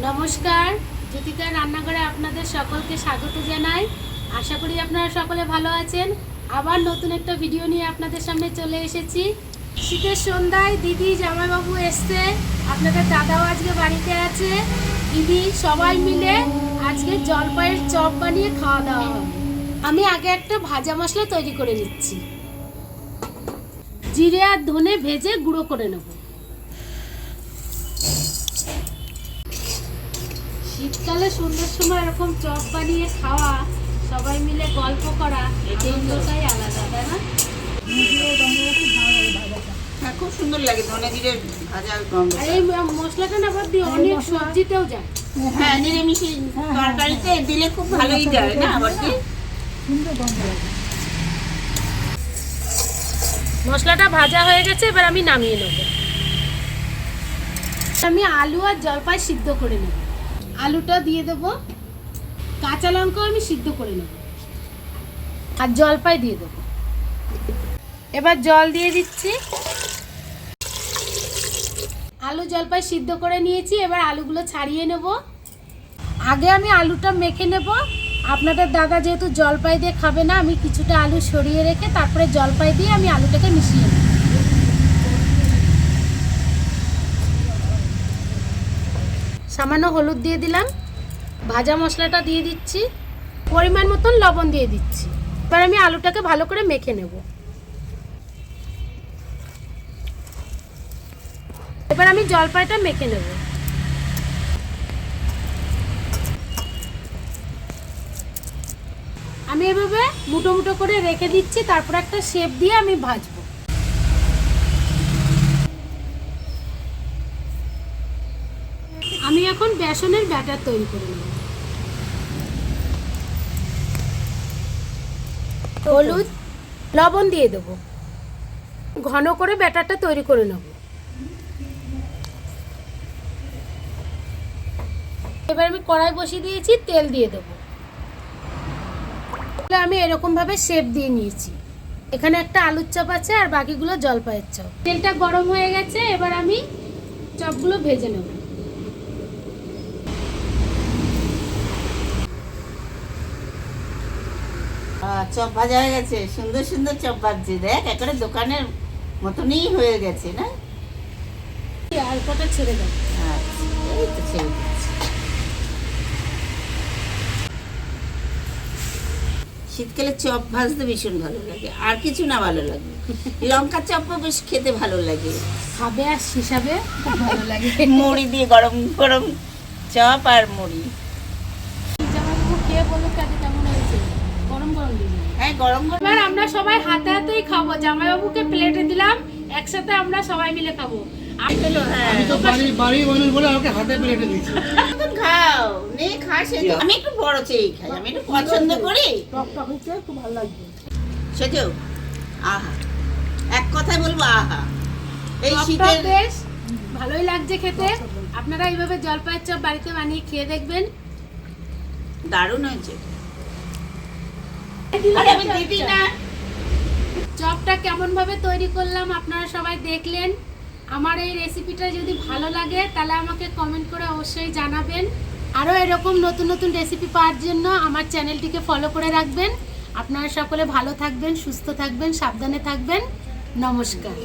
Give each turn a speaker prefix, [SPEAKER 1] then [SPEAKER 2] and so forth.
[SPEAKER 1] নমস্কার, জ্যোতিকা রান্নাঘরে আপনাদের সকলকে স্বাগত জানাই। আশা করি আপনারা সকলে ভালো আছেন। আবার নতুন একটা ভিডিও নিয়ে আপনাদের সামনে চলে এসেছি। শীতের সন্ধ্যায় দিদি জামাইবাবু এসছে, আপনাদের দাদাও আজকে বাড়িতে আছে। দিদি সবাই মিলে আজকে জলপাইয়ের চপ বানিয়ে খাওয়া দাওয়া হবে। আমি আগে একটা ভাজা মশলা তৈরি করে নিচ্ছি। জিরে আর ধনে ভেজে গুঁড়ো করে নেব। শীতকালে সন্ধ্যার সময় এরকম চপ বানিয়ে খাওয়া, সবাই মিলে গল্প করা, আনন্দটাই আলাদা, তাই না?
[SPEAKER 2] হ্যাঁ, খুব সুন্দর লাগে ধনে জিরে ভাজা গন্ধ।
[SPEAKER 1] আর এই মশলাটা না বাদ দিয়ে অনেক সবজিতেও যায়।
[SPEAKER 2] হ্যাঁ, নিরামিষ তরকারিতে দিলে খুব ভালোই যায় না? আবার কি
[SPEAKER 1] মশলাটা ভাজা হয়ে গেছে, এবার আমি নামিয়ে নেব। আমি আলু আর জলপাই সিদ্ধ করে নেব। আলুটা দিয়ে দেবো, কাঁচা লঙ্কাও আমি সিদ্ধ করে নেব, আর জলপাই দিয়ে দেবো। এবার জল দিয়ে দিচ্ছি। আলু জলপাই সিদ্ধ করে নিয়েছি, এবার আলুগুলো ছাড়িয়ে নেব। আগে আমি আলুটা মেখে নেব। আপনাদের দাদা যেহেতু জলপাই দিয়ে খাবে না, আমি কিছুটা আলু সরিয়ে রেখে তারপরে জলপাই দিয়ে আমি আলুটাকে মিশিয়ে নেব। সামান্য হলুদ দিয়ে দিলাম, ভাজা মশলাটা দিয়ে দিচ্ছি, পরিমাণ মতন লবণ দিয়ে দিচ্ছি। এবার আমি আলুটাকে ভালো করে মেখে নেব। এবার আমি জলপাইটা মেখে নেব। আমি এভাবে মুটো মুটো করে রেখে দিচ্ছি, তারপর একটা শেপ দিয়ে আমি ভাজবো। আমি এখন বেসনের ব্যাটার তৈরি করে নেব। হলুদ লবণ দিয়ে দেব, ঘন করে ব্যাটারটা তৈরি করে নেব। এবার আমি কড়াই বসিয়ে দিয়েছি, তেল দিয়ে দেব। আমি এরকম ভাবে শেপ দিয়ে নিয়েছি। এখানে একটা আলুর চপ আছে আর বাকিগুলো জলপাইয়ের চপ। তেলটা গরম হয়ে গেছে, এবার আমি চপগুলো ভেজে নেব।
[SPEAKER 2] চপ ভাজা হয়ে গেছে, সুন্দর সুন্দর চপ ভাজছে। দেখ, একেবারে দোকানের মতনই হয়ে গেছে না?
[SPEAKER 1] আর কটা ছেড়ে দাও।
[SPEAKER 2] আচ্ছা, এই তো ছেড়ে দিচ্ছি। শীতকালে চপ ভাজতে ভীষণ ভালো লাগে, আর কিছু না ভালো লাগে। লঙ্কা চপও বেশ খেতে ভালো লাগে,
[SPEAKER 1] খাবে আর হিসাবে ভালো লাগে।
[SPEAKER 2] মুড়ি দিয়ে গরম গরম চপ আর মুড়ি।
[SPEAKER 1] জামাইবাবু খেয়ে বলো কাজে কেমন হয়েছে। গরম গরম দিন।
[SPEAKER 2] হ্যাঁ, গরম গরম।
[SPEAKER 1] এবার আমরা সবাই হাতে হাতেই খাবো। জামাইবাবুকে প্লেটে দিলাম, একসাথে আমরা সবাই মিলে খাবো।
[SPEAKER 2] খাও নে, আমি একটু বড় চেয়ে খাই, আমি একটু পছন্দ করি।
[SPEAKER 1] খুব ভালো লাগবে।
[SPEAKER 2] সেটাও আহা, এক কথায় বলবো আহা। এই
[SPEAKER 1] চপটা
[SPEAKER 2] শীতের
[SPEAKER 1] বেশ ভালোই লাগছে খেতে। আপনারা এইভাবে জলপাইয়ের চপ বাড়িতে বানিয়ে খেয়ে দেখবেন,
[SPEAKER 2] দারুণ হয়েছে। আরে আমি দিদি না।
[SPEAKER 1] চপটা কেমন ভাবে তৈরি করলাম আপনারা সবাই দেখলেন। আমার এই রেসিপিটা যদি ভালো লাগে তাহলে আমাকে কমেন্ট করে অবশ্যই জানাবেন। আরও এরকম নতুন নতুন রেসিপি পাওয়ার জন্য আমার চ্যানেলটিকে ফলো করে রাখবেন। আপনারা সকলে ভালো থাকবেন, সুস্থ থাকবেন, সাবধানে থাকবেন। নমস্কার।